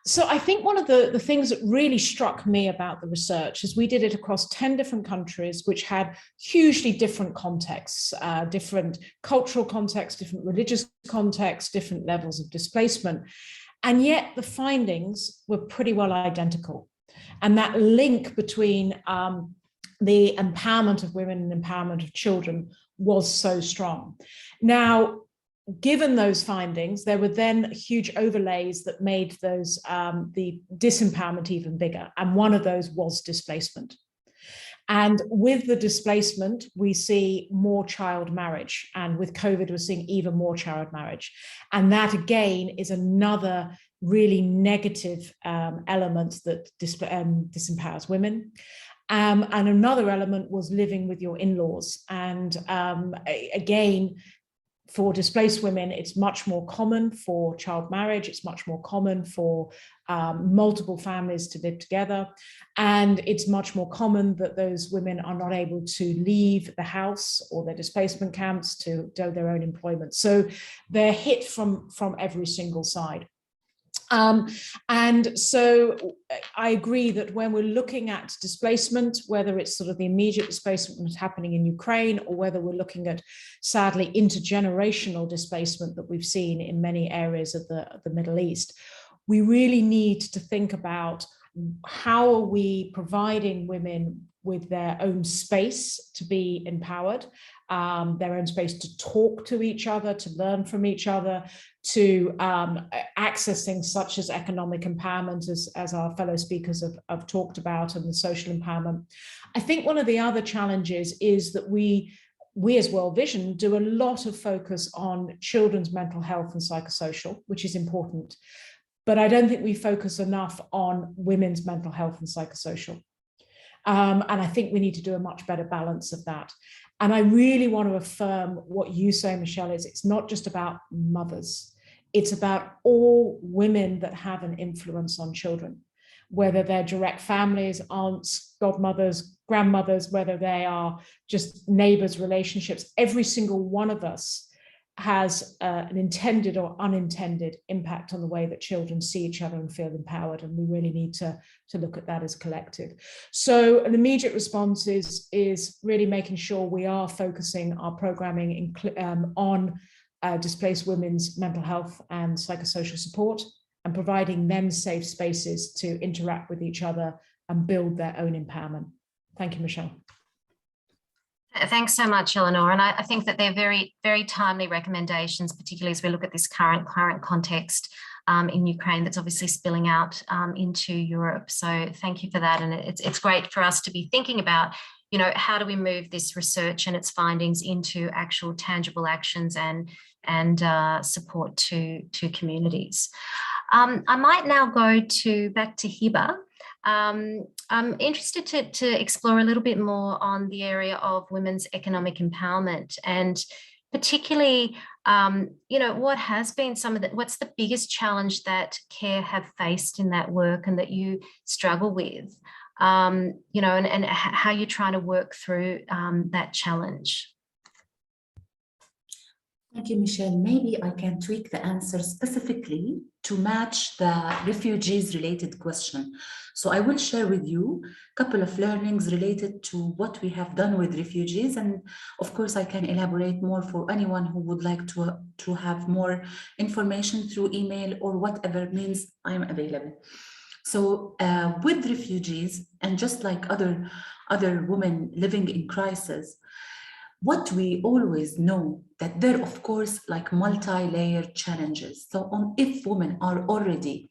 So I think one of the things that really struck me about the research is we did it across 10 different countries, which had hugely different contexts, different cultural contexts, different religious contexts, different levels of displacement. And yet the findings were pretty well identical. And that link between the empowerment of women and empowerment of children was so strong. Now, given those findings, there were then huge overlays that made those the disempowerment even bigger. And one of those was displacement. And with the displacement, we see more child marriage. And with COVID, we're seeing even more child marriage. And that, again, is another really negative element that disempowers women. And another element was living with your in-laws. And again, for displaced women, it's much more common for child marriage. It's much more common for multiple families to live together. And it's much more common that those women are not able to leave the house or their displacement camps to do their own employment. So they're hit from every single side. And so I agree that when we're looking at displacement, whether it's sort of the immediate displacement that's happening in Ukraine, or whether we're looking at, sadly, intergenerational displacement that we've seen in many areas of the Middle East, we really need to think about how are we providing women with their own space to be empowered, their own space to talk to each other, to learn from each other, to access things such as economic empowerment, as our fellow speakers have talked about, and the social empowerment. I think one of the other challenges is that we as World Vision do a lot of focus on children's mental health and psychosocial, which is important. But I don't think we focus enough on women's mental health and psychosocial. And I think we need to do a much better balance of that. And I really want to affirm what you say, Michelle, is it's not just about mothers. It's about all women that have an influence on children, whether they're direct families, aunts, godmothers, grandmothers, whether they are just neighbors, relationships. Every single one of us has an intended or unintended impact on the way that children see each other and feel empowered. And we really need to look at that as collective. So an immediate response is really making sure we are focusing our programming on displaced women's mental health and psychosocial support, and providing them safe spaces to interact with each other and build their own empowerment. Thank you, Michelle. Thanks so much, Eleanor. And I think that they're very, very timely recommendations, particularly as we look at this current context in Ukraine that's obviously spilling out into Europe. So thank you for that. And it's great for us to be thinking about, you know, how do we move this research and its findings into actual tangible actions and support to communities. I might now go back to Hiba. I'm interested to explore a little bit more on the area of women's economic empowerment, and particularly, you know, what has been what's the biggest challenge that CARE have faced in that work and that you struggle with, you know, and how you're trying to work through that challenge. Thank you, Michelle. Maybe I can tweak the answer specifically to match the refugees-related question. So I will share with you a couple of learnings related to what we have done with refugees. And of course, I can elaborate more for anyone who would like to have more information through email or whatever means I'm available. So with refugees, and just like other women living in crisis, what we always know that there, of course, like multi-layered challenges. So if women are already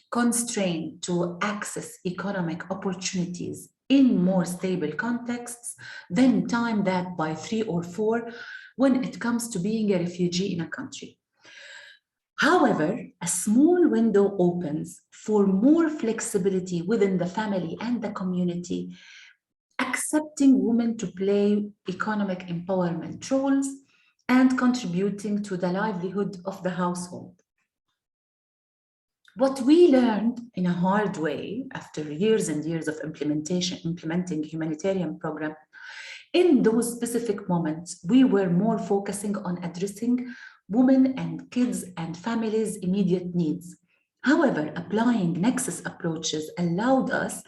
constrained to access economic opportunities in more stable contexts, then time that by 3 or 4 when it comes to being a refugee in a country. However, a small window opens for more flexibility within the family and the community, accepting women to play economic empowerment roles and contributing to the livelihood of the household. What we learned in a hard way after years and years of implementing humanitarian program, in those specific moments, we were more focusing on addressing women and kids and families' immediate needs. However, applying Nexus approaches allowed us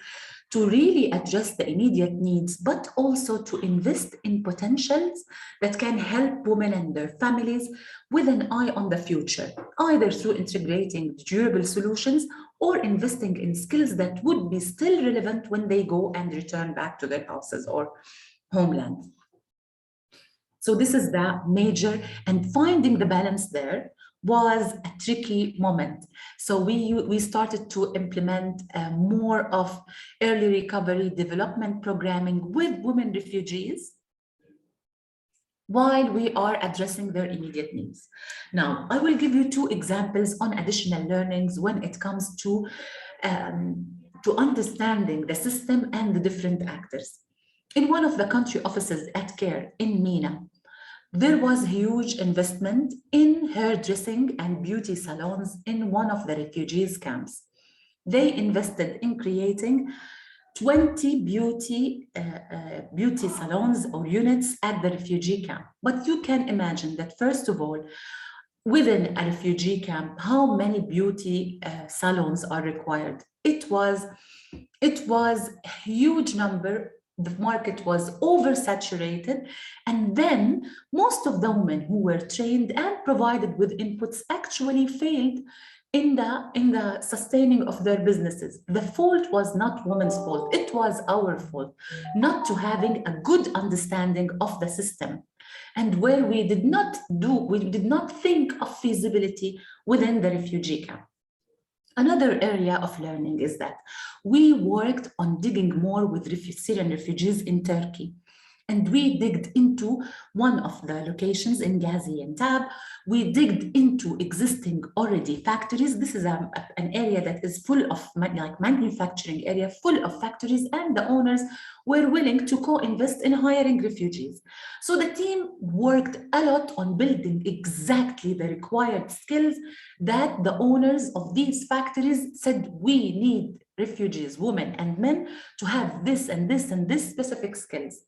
to really address the immediate needs, but also to invest in potentials that can help women and their families with an eye on the future, either through integrating durable solutions or investing in skills that would be still relevant when they go and return back to their houses or homeland. So this is the major, and finding the balance there was a tricky moment. So we started to implement more of early recovery development programming with women refugees while we are addressing their immediate needs. Now, I will give you 2 examples on additional learnings when it comes to understanding the system and the different actors. In one of the country offices at CARE in MENA, there was huge investment in hairdressing and beauty salons in one of the refugees camps. They invested in creating 20 beauty salons or units at the refugee camp. But you can imagine that, first of all, within a refugee camp, how many beauty salons are required? It was a huge number. The market was oversaturated, and then most of the women who were trained and provided with inputs actually failed in the sustaining of their businesses. The fault was not women's fault, it was our fault, not to having a good understanding of the system, and where we did not think of feasibility within the refugee camp. Another area of learning is that we worked on digging more with Syrian refugees in Turkey. And we digged into one of the locations in Gaziantep. We digged into existing already factories. This is an area that is full of manufacturing area, full of factories, and the owners were willing to co-invest in hiring refugees. So the team worked a lot on building exactly the required skills that the owners of these factories said, we need refugees, women and men, to have this and this and this specific skills.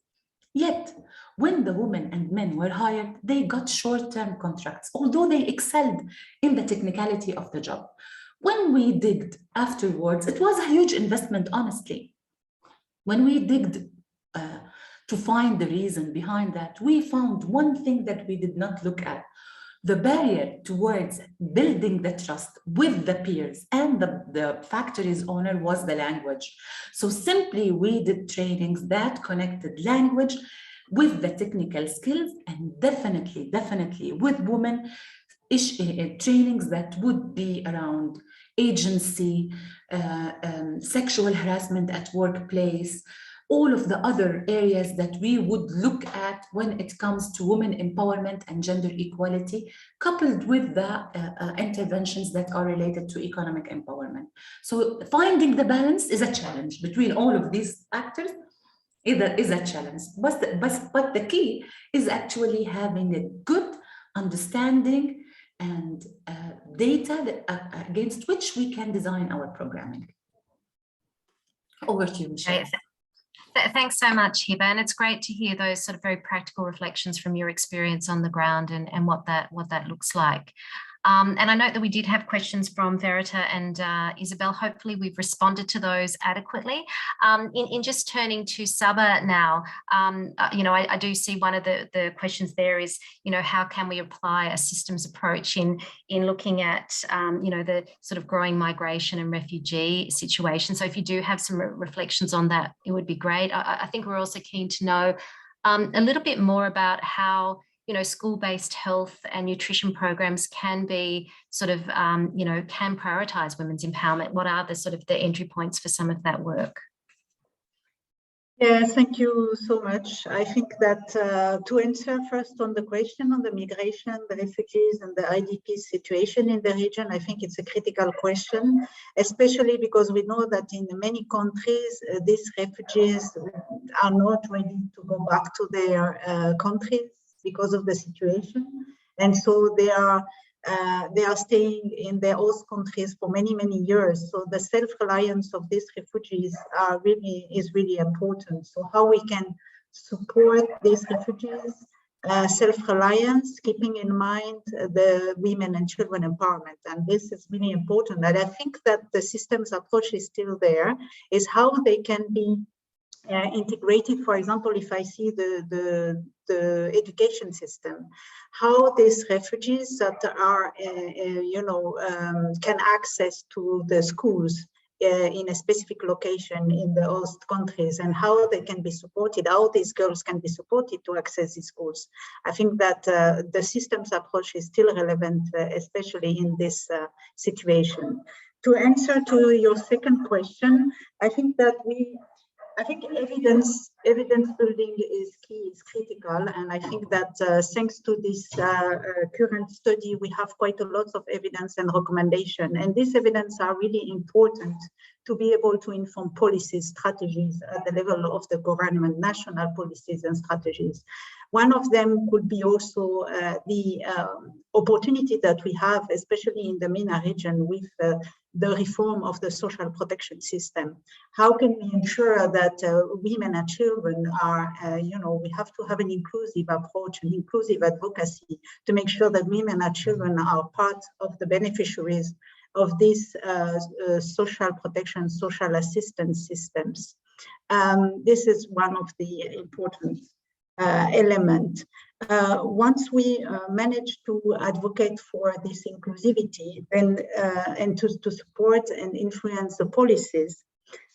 Yet, when the women and men were hired, they got short-term contracts, although they excelled in the technicality of the job. When we digged afterwards, it was a huge investment, honestly. When we digged to find the reason behind that, we found one thing that we did not look at. The barrier towards building the trust with the peers and the factory's owner was the language. So simply we did trainings that connected language with the technical skills, and definitely with women, trainings that would be around agency, sexual harassment at workplace, all of the other areas that we would look at when it comes to women empowerment and gender equality, coupled with the interventions that are related to economic empowerment. So finding the balance is a challenge between all of these factors. Is a challenge, but the key is actually having a good understanding and data against which we can design our programming. Over to you, Michelle. Thanks so much, Hiba, and it's great to hear those sort of very practical reflections from your experience on the ground and what that looks like. And I note that we did have questions from Verita and Isabel. Hopefully we've responded to those adequately. In just turning to Saba now, I do see one of the questions there is, how can we apply a systems approach in looking at, the sort of growing migration and refugee situation. So if you do have some reflections on that, it would be great. I think we're also keen to know a little bit more about how school-based health and nutrition programs can be sort of, can prioritize women's empowerment. What are the sort of the entry points for some of that work? Yeah, thank you so much. I think that to answer first on the question on the migration, the refugees and the IDP situation in the region, I think it's a critical question, especially because we know that in many countries, these refugees are not ready to go back to their countries because of the situation. And so they are they are staying in their host countries for many, many years. So the self-reliance of these refugees is really important. So how we can support these refugees, self-reliance, keeping in mind the women and children empowerment. And this is really important. And I think that the systems approach is still there, is how they can be integrated. For example, if I see the education system, how these refugees that are, can access to the schools in a specific location in the host countries, and how they can be supported, how these girls can be supported to access these schools. I think that the systems approach is still relevant, especially in this situation. To answer to your second question, I think that evidence building is key, is critical, and I think that thanks to this current study, we have quite a lot of evidence and recommendation, and these evidence are really important to be able to inform policies, strategies at the level of the government, national policies and strategies. One of them could be also the opportunity that we have, especially in the MENA region, with the reform of the social protection system. How can we ensure that women and children are, we have to have an inclusive approach, an inclusive advocacy to make sure that women and children are part of the beneficiaries of these social protection, social assistance systems. This is one of the important element. Once we manage to advocate for this inclusivity, then and to support and influence the policies,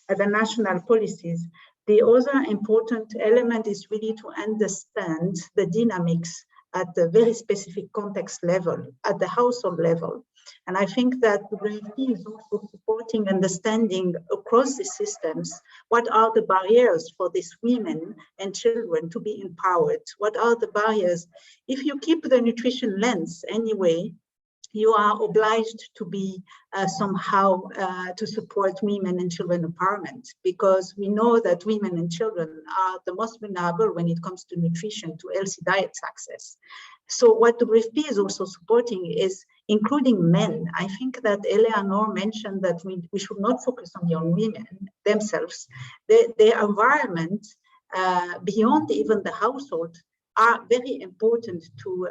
the national policies, the other important element is really to understand the dynamics at the very specific context level, at the household level. And I think that the WFP is also supporting understanding across the systems, what are the barriers for these women and children to be empowered? What are the barriers? If you keep the nutrition lens anyway, you are obliged to be somehow to support women and children empowerment, because we know that women and children are the most vulnerable when it comes to nutrition, to healthy diet access. So what the WFP is also supporting is including men. I think that Eleanor mentioned that we should not focus only on women themselves. Their environment, beyond even the household, are very important to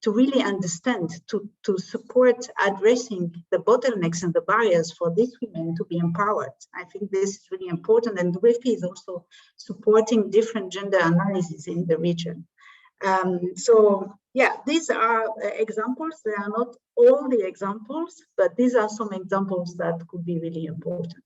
really understand, to support addressing the bottlenecks and the barriers for these women to be empowered. I think this is really important, and the WFP is also supporting different gender analysis in the region. So yeah, these are examples. They are not all the examples, but these are some examples that could be really important.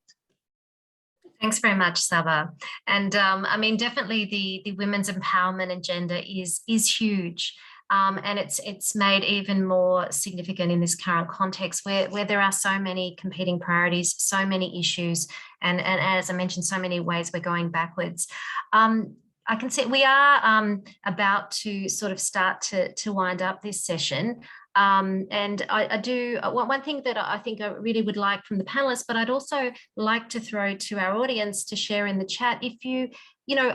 Thanks very much, Saba. And I mean, definitely the women's empowerment agenda is huge. And it's made even more significant in this current context where there are so many competing priorities, so many issues, and as I mentioned, so many ways we're going backwards. I can see we are about to sort of start to wind up this session. And I do, one thing that I think I really would like from the panelists, but I'd also like to throw to our audience to share in the chat, if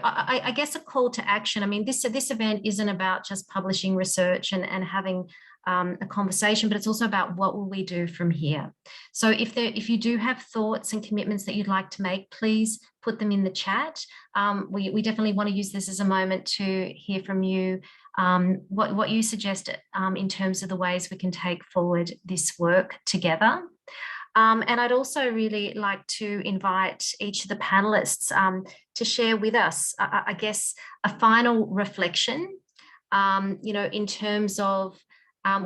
I guess a call to action. I mean, this event isn't about just publishing research and having a conversation, but it's also about what will we do from here. So if you do have thoughts and commitments that you'd like to make, please put them in the chat. We definitely want to use this as a moment to hear from you, what you suggest in terms of the ways we can take forward this work together. And I'd also really like to invite each of the panelists to share with us, I guess, a final reflection, in terms of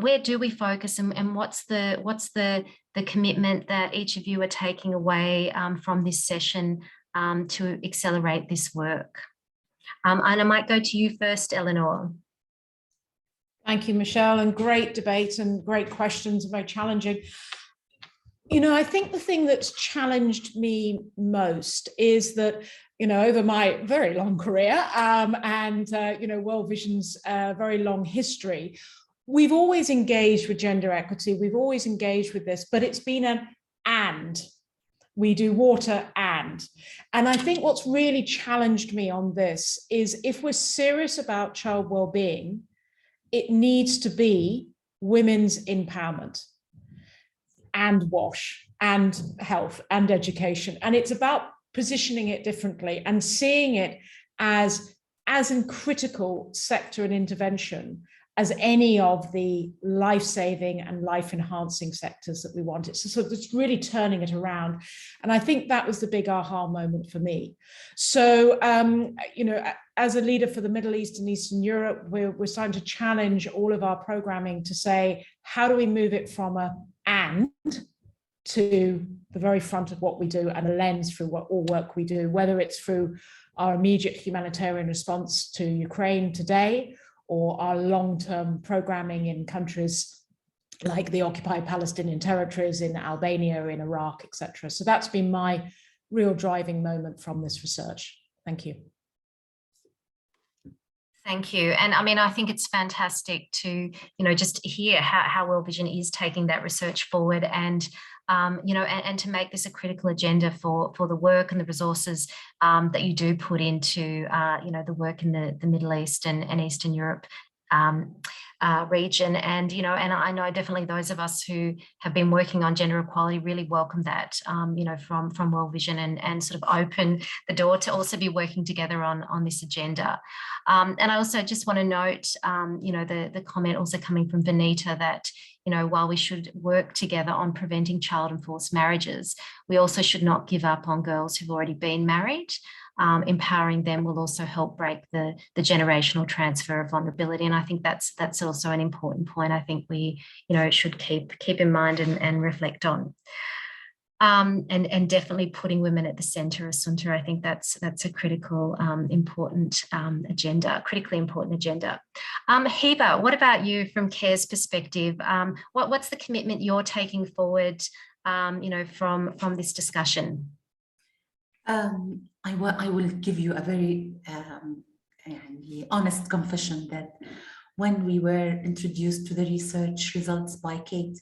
where do we focus, and what's the commitment that each of you are taking away from this session to accelerate this work. And I might go to you first, Eleanor. Thank you, Michelle, and great debate and great questions, very challenging. I think the thing that's challenged me most is that, over my very long career and World Vision's very long history, we've always engaged with gender equity, we've always engaged with this, but it's been an and. We do water and I think what's really challenged me on this is, if we're serious about child well-being, it needs to be women's empowerment and WASH and health and education. And it's about positioning it differently and seeing it as in critical sector and intervention as any of the life-saving and life-enhancing sectors that we want. It's sort of just really turning it around. And I think that was the big aha moment for me. So, you know, as a leader for the Middle East and Eastern Europe, we're starting to challenge all of our programming to say, how do we move it from a and to the very front of what we do and a lens through all work we do, whether it's through our immediate humanitarian response to Ukraine today, or our long-term programming in countries like the occupied Palestinian territories, in Albania, in Iraq, etc. So that's been my real driving moment from this research. Thank you. Thank you. And I mean, I think it's fantastic to, you know, just hear how World Vision is taking that research forward, and you know, and to make this a critical agenda for the work and the resources that you do put into, you know, the work in the Middle East and Eastern Europe region. And, you know, and I know definitely those of us who have been working on gender equality really welcome that, you know, from World Vision, and sort of open the door to also be working together on this agenda. And I also just want to note, you know, the comment also coming from Benita that, you know, while we should work together on preventing child and forced marriages, we also should not give up on girls who've already been married. Empowering them will also help break the generational transfer of vulnerability. And I think that's also an important point I think we, you know, should keep in mind and reflect on. And definitely putting women at the centre, Assunta, I think that's a critical, important agenda, critically important agenda. Hiba, what about you from CARE's perspective? What's the commitment you're taking forward, you know, from this discussion? I will give you a very honest confession that when we were introduced to the research results by Kate,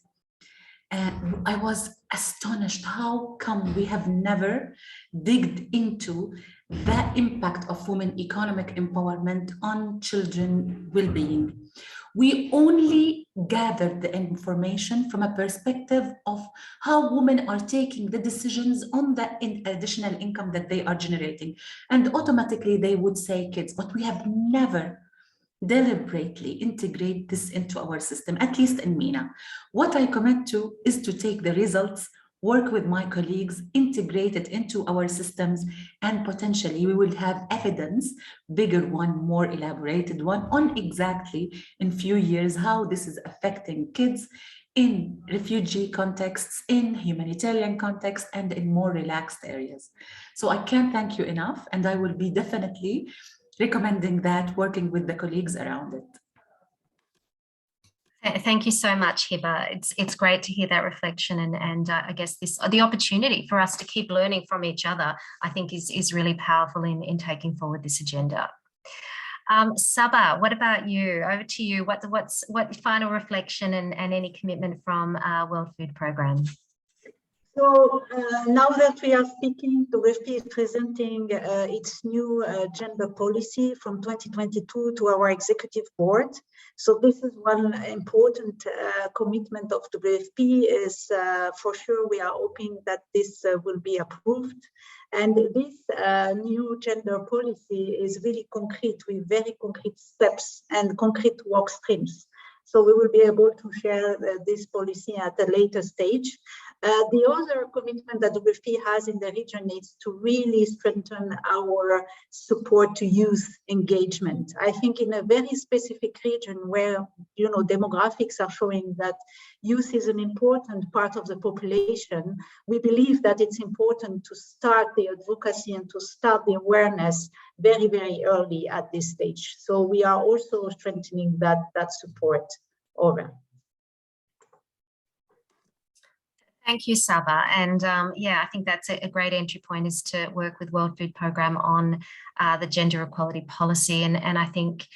I was astonished. How come we have never digged into the impact of women economic empowerment on children well-being? We only gathered the information from a perspective of how women are taking the decisions on the additional income that they are generating. And automatically they would say kids, but we have never deliberately integrate this into our system, at least in MENA. What I commit to is to take the results, work with my colleagues, integrate it into our systems, and potentially we will have evidence, bigger one, more elaborated one, on exactly in few years how this is affecting kids in refugee contexts, in humanitarian contexts, and in more relaxed areas. So I can't thank you enough, and I will be definitely recommending that, working with the colleagues around it. Thank you so much, Hiba. It's great to hear that reflection, and I guess the opportunity for us to keep learning from each other, I think is really powerful in taking forward this agenda. Saba, what about you? Over to you. What final reflection and any commitment from World Food Programme? So now that we are speaking, the WFP is presenting its new gender policy from 2022 to our executive board. So this is one important commitment of the WFP is for sure we are hoping that this will be approved. And this new gender policy is really concrete with very concrete steps and concrete work streams. So we will be able to share this policy at a later stage. The other commitment that the WFP has in the region is to really strengthen our support to youth engagement. I think in a very specific region where, you know, demographics are showing that youth is an important part of the population, we believe that it's important to start the advocacy and to start the awareness very, very early at this stage. So we are also strengthening that support over. Thank you, Saba. And yeah, I think that's a great entry point, is to work with World Food Programme on the gender equality policy. And I think,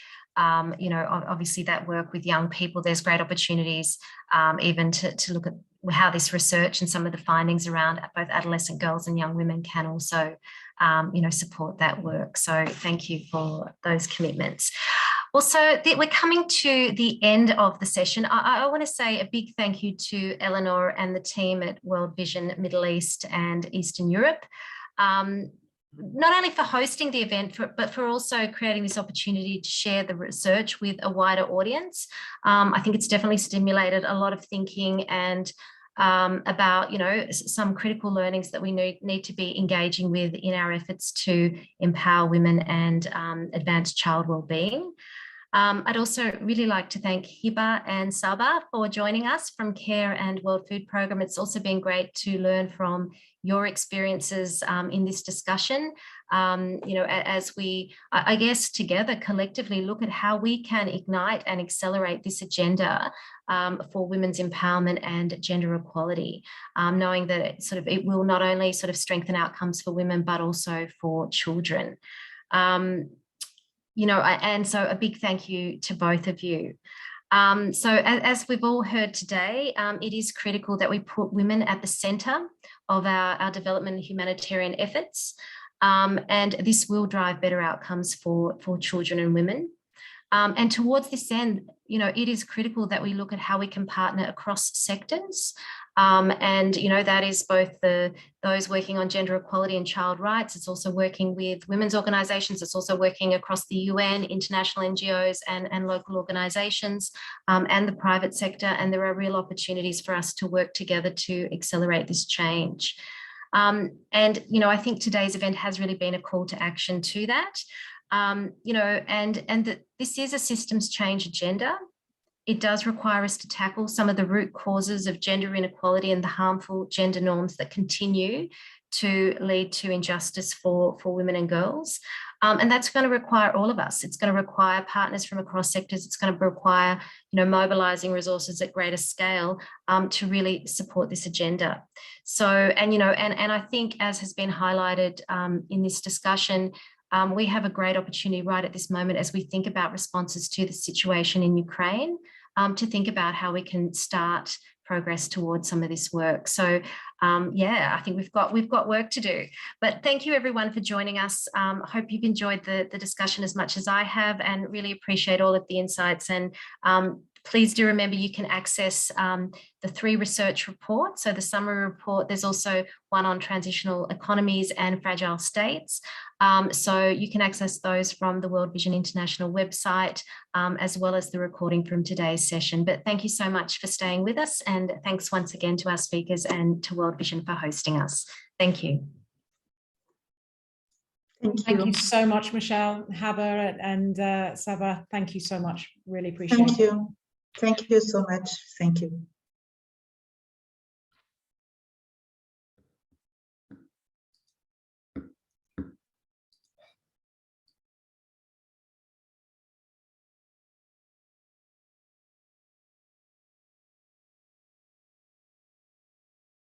you know, obviously that work with young people, there's great opportunities even to look at how this research and some of the findings around both adolescent girls and young women can also, you know, support that work. So thank you for those commitments. Well, so we're coming to the end of the session. I want to say a big thank you to Eleanor and the team at World Vision Middle East and Eastern Europe, not only for hosting the event, but for also creating this opportunity to share the research with a wider audience. I think it's definitely stimulated a lot of thinking and about, you know, some critical learnings that we need to be engaging with in our efforts to empower women and advance child wellbeing. I'd also really like to thank Hiba and Saba for joining us from CARE and World Food Programme. It's also been great to learn from your experiences in this discussion, you know, as we, I guess, together collectively look at how we can ignite and accelerate this agenda for women's empowerment and gender equality, knowing that it will not only sort of strengthen outcomes for women, but also for children. You know, and so a big thank you to both of you. So as we've all heard today, it is critical that we put women at the centre of our development and humanitarian efforts, and this will drive better outcomes for children and women. And towards this end, you know, it is critical that we look at how we can partner across sectors. And, you know, that is both those working on gender equality and child rights. It's also working with women's organisations. It's also working across the UN, international NGOs and local organisations and the private sector. And there are real opportunities for us to work together to accelerate this change. And, you know, I think today's event has really been a call to action to that. You know, and that this is a systems change agenda. It does require us to tackle some of the root causes of gender inequality and the harmful gender norms that continue to lead to injustice for women and girls. And that's going to require all of us. It's going to require partners from across sectors. It's going to require, you know, mobilising resources at greater scale to really support this agenda. So, and, you know, and I think, as has been highlighted in this discussion, we have a great opportunity right at this moment as we think about responses to the situation in Ukraine, to think about how we can start progress towards some of this work. So yeah, I think we've got work to do. But thank you everyone for joining us. I hope you've enjoyed the discussion as much as I have, and really appreciate all of the insights. And please do remember you can access the 3 research reports. So the summary report, there's also one on transitional economies and fragile states. So you can access those from the World Vision International website, as well as the recording from today's session. But thank you so much for staying with us, and thanks once again to our speakers and to World Vision for hosting us. Thank you. Thank you so much, Michelle, Haber and Saba. Thank you so much. Really appreciate it. Thank you. Thank you so much. Thank you.